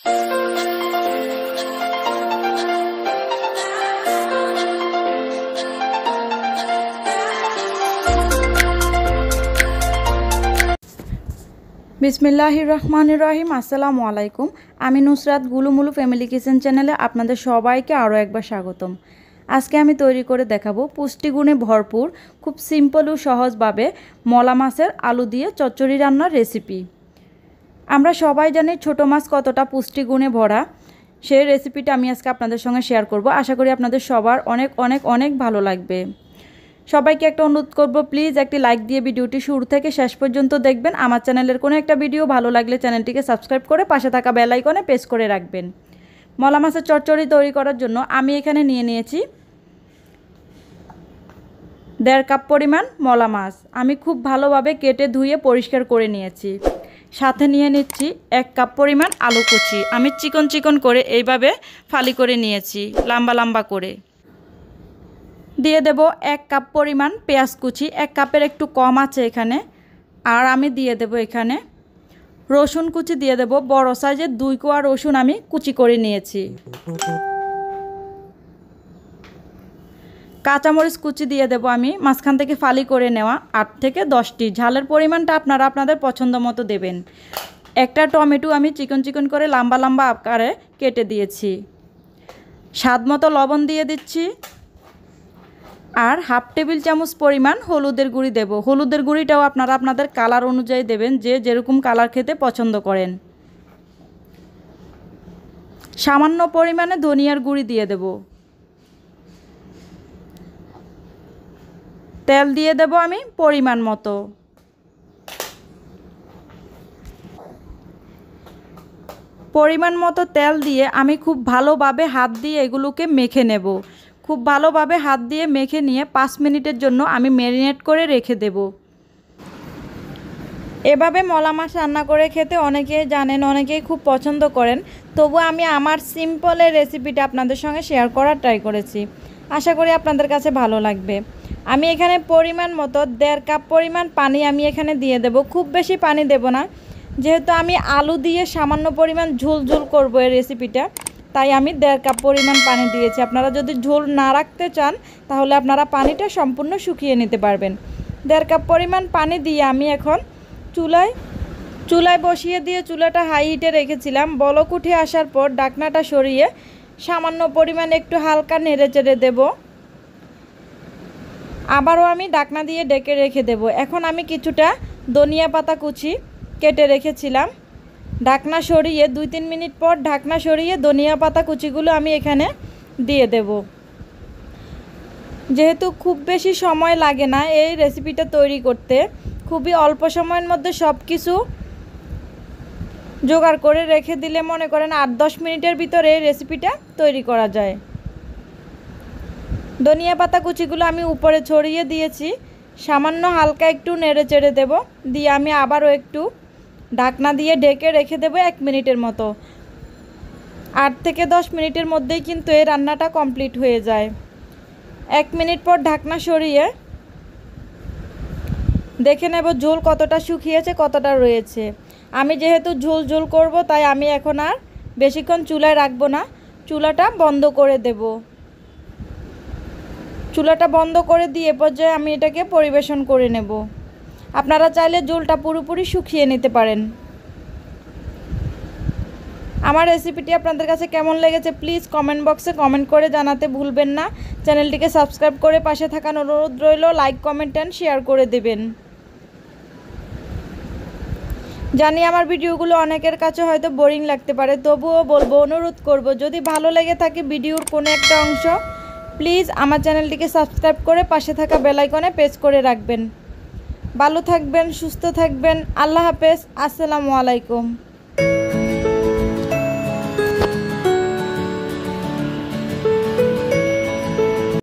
বিসমিল্লাহির রহমানির রহিম। আসসালামু আলাইকুম। আমি নুসরাত গুলুমুলু ফ্যামিলি কিচেন চ্যানেলে আপনাদের সবাইকে আরও একবার স্বাগতম। আজকে আমি তৈরি করে দেখাবো পুষ্টিগুণে ভরপুর খুব সিম্পল ও সহজভাবে মলা মাছের আলু দিয়ে চচ্চড়ি রান্নার রেসিপি। আমরা সবাই জানি ছোট মাছ কতটা পুষ্টিগুণে ভরা, সেই রেসিপিটা আমি আজকে আপনাদের সঙ্গে শেয়ার করব। আশা করি আপনাদের সবার অনেক অনেক অনেক ভালো লাগবে। সবাইকে একটা অনুরোধ করব, প্লিজ একটি লাইক দিয়ে ভিডিওটি শুরু থেকে শেষ পর্যন্ত দেখবেন। আমার চ্যানেলের কোনো একটা ভিডিও ভালো লাগলে চ্যানেলটিকে সাবস্ক্রাইব করে পাশে থাকা বেল আইকনে প্রেস করে রাখবেন। মলা মাছের চচ্চড়ি তৈরি করার জন্য আমি এখানে নিয়ে নিয়েছি 1.5 কাপ পরিমাণ মলা মাছ। আমি খুব ভালোভাবে কেটে ধুয়ে পরিষ্কার করে নিয়েছি। সাথে নিয়ে নিচ্ছি 1 কাপ পরিমাণ আলু কুচি। আমি চিকন চিকন করে এইভাবে ফালি করে নিয়েছি, লম্বা লম্বা করে। দিয়ে দেব 1 কাপ পরিমাণ পেঁয়াজ কুচি, 1 কাপের একটু কম আছে এখানে। আর আমি দিয়ে দেব এখানে রসুন কুচি দিয়ে দেব, বড় সাইজের 2 কোয়া রসুন আমি কুচি করে নিয়েছি। কাঁচামরিচ কুচি দিয়ে দেব আমি মাঝখান থেকে ফালি করে নেওয়া 8 থেকে 10টি। ঝালের পরিমাণটা আপনারা আপনাদের পছন্দ মতো দেবেন। একটা টমেটো আমি চিকন চিকন করে লম্বা লম্বা আকারে কেটে দিয়েছি। স্বাদ মতো লবণ দিয়ে দিচ্ছি। আর 1/2 টেবিল চামচ পরিমাণ হলুদের গুঁড়ি দেব। হলুদের গুঁড়িটাও আপনারা আপনাদের কালার অনুযায়ী দেবেন, যে যেরকম কালার খেতে পছন্দ করেন। সামান্য পরিমাণে ধনিয়ার গুঁড়ি দিয়ে দেব। তেল দিয়ে দেব আমি পরিমাণ মতো। পরিমাণ মতো তেল দিয়ে আমি খুব ভালোভাবে হাত দিয়ে এগুলোকে মেখে নেব। খুব ভালোভাবে হাত দিয়ে মেখে নিয়ে 5 মিনিটের জন্য আমি ম্যারিনেট করে রেখে দেব। এভাবে মলা মাছ রান্না করে খেতে অনেকেই জানেন, অনেকেই খুব পছন্দ করেন। তবু আমি আমার সিম্পলের রেসিপিটা আপনাদের সঙ্গে শেয়ার করার ট্রাই করেছি। আশা করি আপনাদের কাছে ভালো লাগবে। আমি এখানে পরিমাণ মতো 1.5 কাপ পরিমাণ পানি আমি এখানে দিয়ে দেব। খুব বেশি পানি দেব না, যেহেতু আমি আলু দিয়ে সামান্য পরিমাণ ঝোল ঝোল করবো এই রেসিপিটা, তাই আমি 1.5 কাপ পরিমাণ পানি দিয়েছি। আপনারা যদি ঝোল না রাখতে চান তাহলে আপনারা পানিটা সম্পূর্ণ শুকিয়ে নিতে পারবেন। 1.5 কাপ পরিমাণ পানি দিয়ে আমি এখন চুলায় বসিয়ে দিয়ে চুলাটা হাই হিটে রেখেছিলাম। বলক উঠে আসার পর ঢাকনাটা সরিয়ে সামান্য পরিমাণ একটু হালকা নেড়ে চেড়ে দেব। আবারও আমি ঢাকনা দিয়ে ঢেকে রেখে দেব। এখন আমি কিছুটা ধনিয়া পাতা কুচি কেটে রেখেছিলাম, ঢাকনা সরিয়ে 2-3 মিনিট পর ঢাকনা সরিয়ে ধনিয়া পাতা কুচিগুলো আমি এখানে দিয়ে দেব। যেহেতু খুব বেশি সময় লাগে না এই রেসিপিটা তৈরি করতে, খুবই অল্প সময়ের মধ্যে সব কিছু জোগাড় করে রেখে দিলে মনে করেন 8-10 মিনিটের ভিতরে এই রেসিপিটা তৈরি করা যায়। ধনিয়া পাতা কুচিগুলো আমি উপরে ছড়িয়ে দিয়েছি। সামান্য হালকা একটু নেড়ে চেড়ে দেব, দিয়ে আমি আবারও একটু ঢাকনা দিয়ে ঢেকে রেখে দেব 1 মিনিটের মতো। 8 থেকে 10 মিনিটের মধ্যেই কিন্তু এই রান্নাটা কমপ্লিট হয়ে যায়। 1 মিনিট পর ঢাকনা সরিয়ে দেখে নেব ঝোল কতটা শুকিয়েছে, কতটা রয়েছে। আমি যেহেতু ঝোল ঝোল করব, তাই আমি এখন আর বেশিক্ষণ চুলায় রাখবো না, চুলাটা বন্ধ করে দেব। চুলাটা বন্ধ করে দিয়ে পর্যায়ে আমি এটাকে পরিবেশন করে নেব। আপনারা চাইলে ঝোলটা পুরোপুরি শুকিয়ে নিতে পারেন। আমার রেসিপিটি আপনাদের কাছে কেমন লেগেছে প্লিজ কমেন্ট বক্সে কমেন্ট করে জানাতে ভুলবেন না। চ্যানেলটিকে সাবস্ক্রাইব করে পাশে থাকার অনুরোধ রইল। লাইক, কমেন্ট অ্যান্ড শেয়ার করে দেবেন। জানি আমার ভিডিওগুলো অনেকের কাছে হয়তো বোরিং লাগতে পারে, তবুও বলবো, অনুরোধ করব, যদি ভালো লেগে থাকে ভিডিওর কোনো একটা অংশ, প্লিজ আমার চ্যানেলটিকে সাবস্ক্রাইব করে পাশে থাকা বেল আইকনে প্রেস করে রাখবেন। ভালো থাকবেন, সুস্থ থাকবেন। আল্লাহ হাফেজ। আসসালামু আলাইকুম।